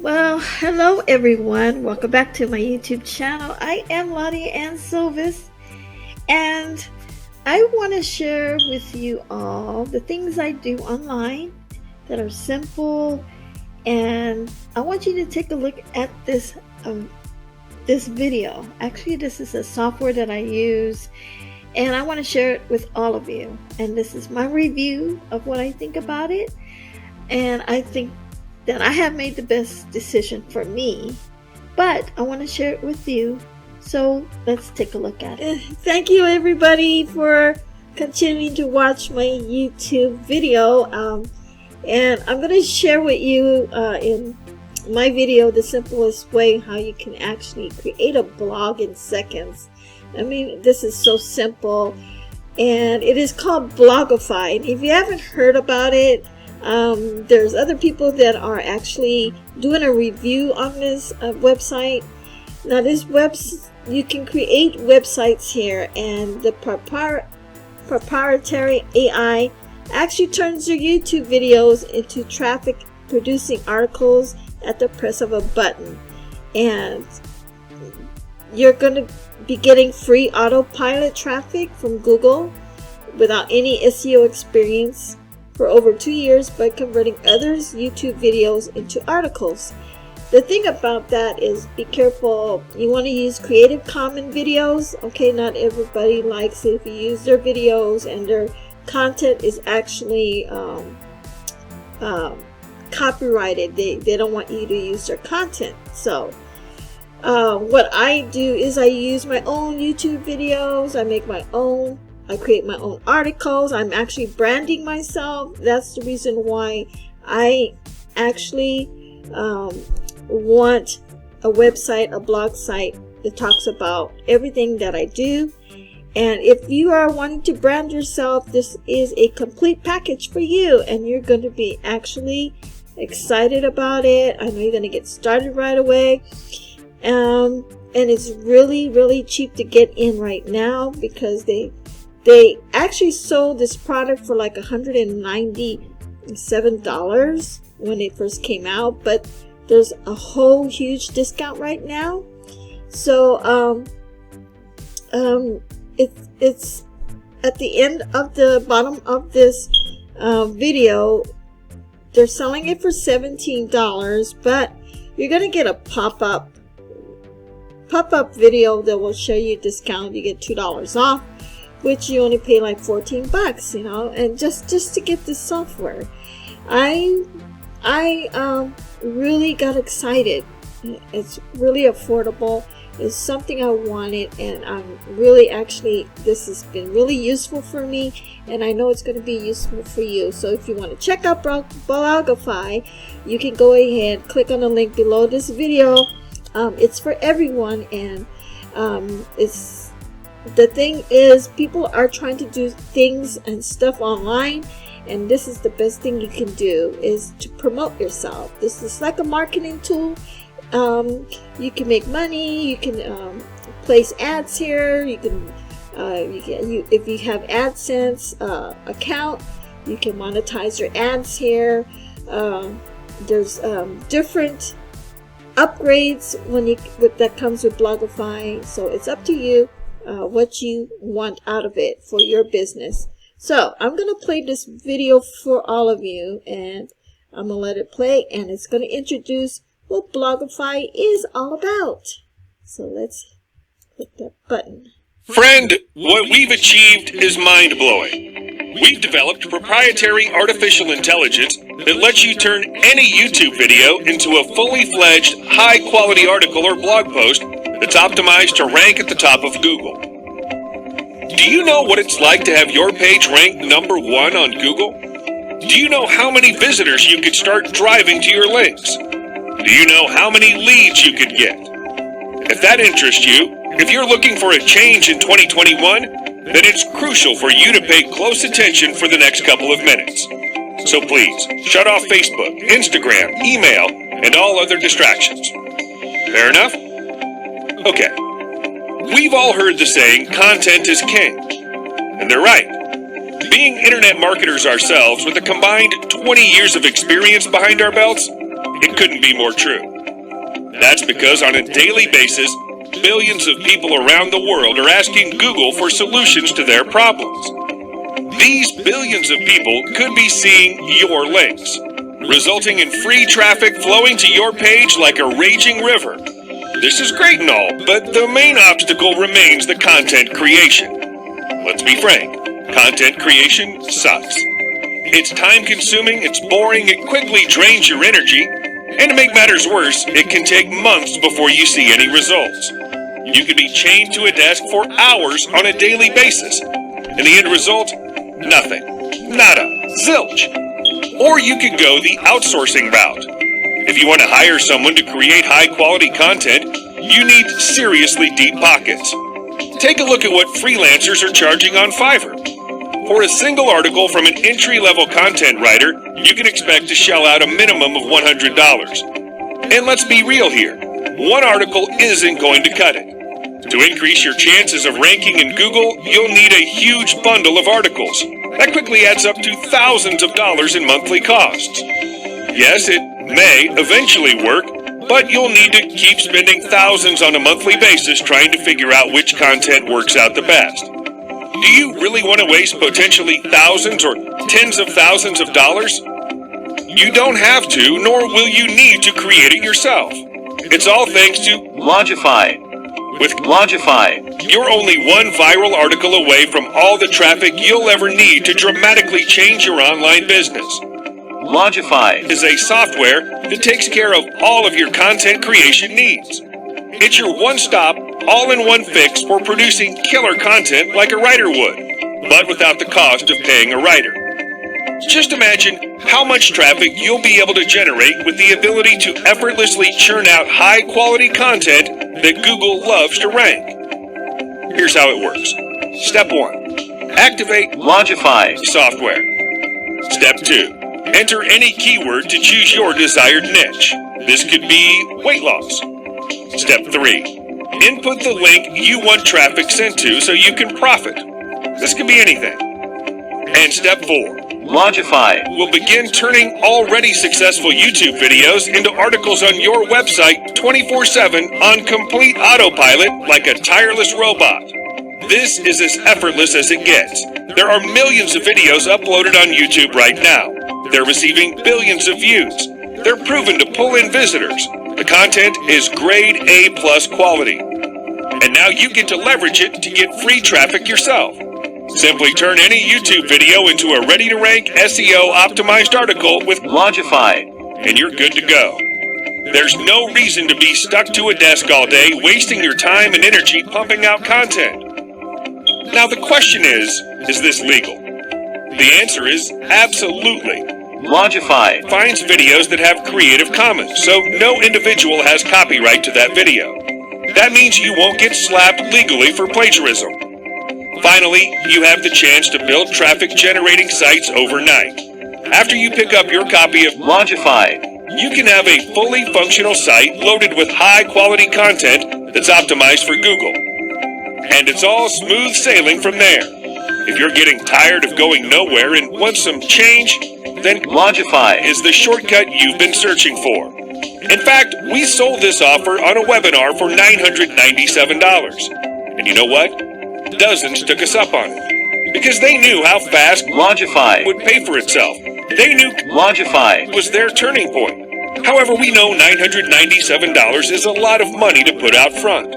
Well, hello everyone. Welcome back to my YouTube channel. I am Laudiaann Sylvest, and I want to share with you all the things I do online that are simple, and I want you to take a look at this video. Actually, this is a software that I use, and I want to share it with all of you. And this is my review of what I think about it, and I think that I have made the best decision for me, but I want to share it with you. So let's take a look at it. Thank you everybody for continuing to watch my YouTube video. And I'm going to share with you in my video the simplest way how you can actually create a blog in seconds. I mean, this is so simple, and it is called Blogify. And if you haven't heard about it, there's other people that are actually doing a review on this website. Now this you can create websites here, and the proprietary AI actually turns your YouTube videos into traffic producing articles at the press of a button. And you're going to be getting free autopilot traffic from Google without any SEO experience for over 2 years by converting others' YouTube videos into articles. The thing about that is, be careful. You want to use Creative Commons videos. Okay, not everybody likes it if you use their videos and their content is actually copyrighted. They don't want you to use their content. So what I do is I use my own YouTube videos. I make my own. I create my own articles. I'm actually branding myself. That's the reason why I actually want a website, a blog site that talks about everything that I do. And if you are wanting to brand yourself, this is a complete package for you, and you're going to be actually excited about it. I know you're going to get started right away. And it's really cheap to get in right now, because they actually sold this product for like $197 when it first came out, but there's a whole huge discount right now. So it's at the end of the bottom of this video. They're selling it for $17, but you're gonna get a pop-up video that will show you a discount. You get $2 off, which you only pay like 14 bucks, you know, and just to get this software. I really got excited. It's really affordable. It's something I wanted, and I'm really this has been really useful for me, and I know it's going to be useful for you. So if you want to check out Blogify, you can go ahead, click on the link below this video. It's for everyone, and the thing is, people are trying to do things and stuff online, and this is the best thing you can do, is to promote yourself. This is like a marketing tool. You can make money. You can place ads here. You can if you have AdSense account, you can monetize your ads here. There's different upgrades that comes with Blogify, so it's up to you what you want out of it for your business. So I'm going to play this video for all of you, and I'm going to let it play, and it's going to introduce what Blogify is all about. So let's click that button. Friend, what we've achieved is mind-blowing. We've developed proprietary artificial intelligence that lets you turn any YouTube video into a fully fledged, high-quality article or blog post that's optimized to rank at the top of Google. Do you know what it's like to have your page ranked #1 on Google? Do you know how many visitors you could start driving to your links? Do you know how many leads you could get? If that interests you, if you're looking for a change in 2021, then it's crucial for you to pay close attention for the next couple of minutes. So please, shut off Facebook, Instagram, email, and all other distractions. Fair enough? Okay. We've all heard the saying, content is king. And they're right. Being internet marketers ourselves with a combined 20 years of experience behind our belts, it couldn't be more true. That's because on a daily basis, billions of people around the world are asking Google for solutions to their problems. These billions of people could be seeing your links, resulting in free traffic flowing to your page like a raging river. This is great and all, but the main obstacle remains the content creation. Let's be frank, content creation sucks. It's time-consuming, it's boring, it quickly drains your energy, and to make matters worse, it can take months before you see any results. You could be chained to a desk for hours on a daily basis, and the end result? Nothing. Nada. Zilch. Or you could go the outsourcing route. If you want to hire someone to create high-quality content, you need seriously deep pockets. Take a look at what freelancers are charging on FIVVER. For a single article from an entry-level content writer, you can expect to shell out a minimum of $100. And let's be real here, one article isn't going to cut it. To increase your chances of ranking in Google, you'll need a huge bundle of articles. That quickly adds up to thousands of dollars in monthly costs. Yes, it may eventually work, but you'll need to keep spending thousands on a monthly basis trying to figure out which content works out the best. Do you really want to waste potentially thousands or tens of thousands of dollars? You don't have to, nor will you need to create it yourself. It's all thanks to Blogify. With Blogify, you're only one viral article away from all the traffic you'll ever need to dramatically change your online business. Blogify is a software that takes care of all of your content creation needs. It's your one-stop, all-in-one fix for producing killer content like a writer would, but without the cost of paying a writer. Just imagine how much traffic you'll be able to generate with the ability to effortlessly churn out high-quality content that Google loves to rank. Here's how it works. Step 1. Activate Blogify software. Step 2. Enter any keyword to choose your desired niche. This could be weight loss. Step 3. Input the link you want traffic sent to so you can profit. This could be anything. And step 4. Blogify will begin turning already successful YouTube videos into articles on your website 24/7 on complete autopilot like a tireless robot. This is as effortless as it gets. There are millions of videos uploaded on YouTube right now. They're receiving billions of views. They're proven to pull in visitors. The content is grade A+ quality. And now you get to leverage it to get free traffic yourself. Simply turn any YouTube video into a ready-to-rank SEO-optimized article with Blogify, and you're good to go. There's no reason to be stuck to a desk all day, wasting your time and energy pumping out content. Now the question is this legal? The answer is absolutely. Blogify finds videos that have Creative Commons, so no individual has copyright to that video. That means you won't get slapped legally for plagiarism. Finally, you have the chance to build traffic-generating sites overnight. After you pick up your copy of Blogify, you can have a fully functional site loaded with high-quality content that's optimized for Google. And it's all smooth sailing from there. If you're getting tired of going nowhere and want some change, then Blogify is the shortcut you've been searching for. In fact, we sold this offer on a webinar for $997. And you know what? Dozens took us up on it, because they knew how fast Blogify would pay for itself. They knew Blogify was their turning point. However, we know $997 is a lot of money to put out front.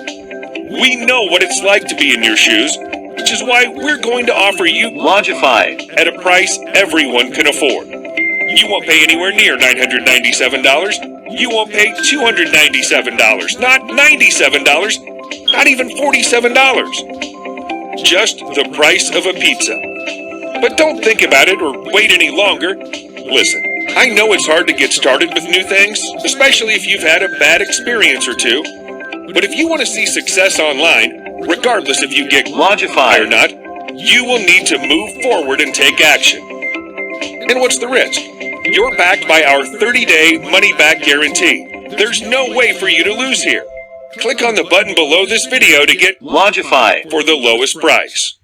We know what it's like to be in your shoes, which is why we're going to offer you Blogify at a price everyone can afford. You won't pay anywhere near $997. You won't pay $297, not $97, not even $47. Just the price of a pizza. But don't think about it or wait any longer. Listen, I know it's hard to get started with new things, especially if you've had a bad experience or two. But if you want to see success online, regardless if you get Blogify or not, you will need to move forward and take action. And what's the risk? You're backed by our 30-day money-back guarantee. There's no way for you to lose here. Click on the button below this video to get Blogify for the lowest price.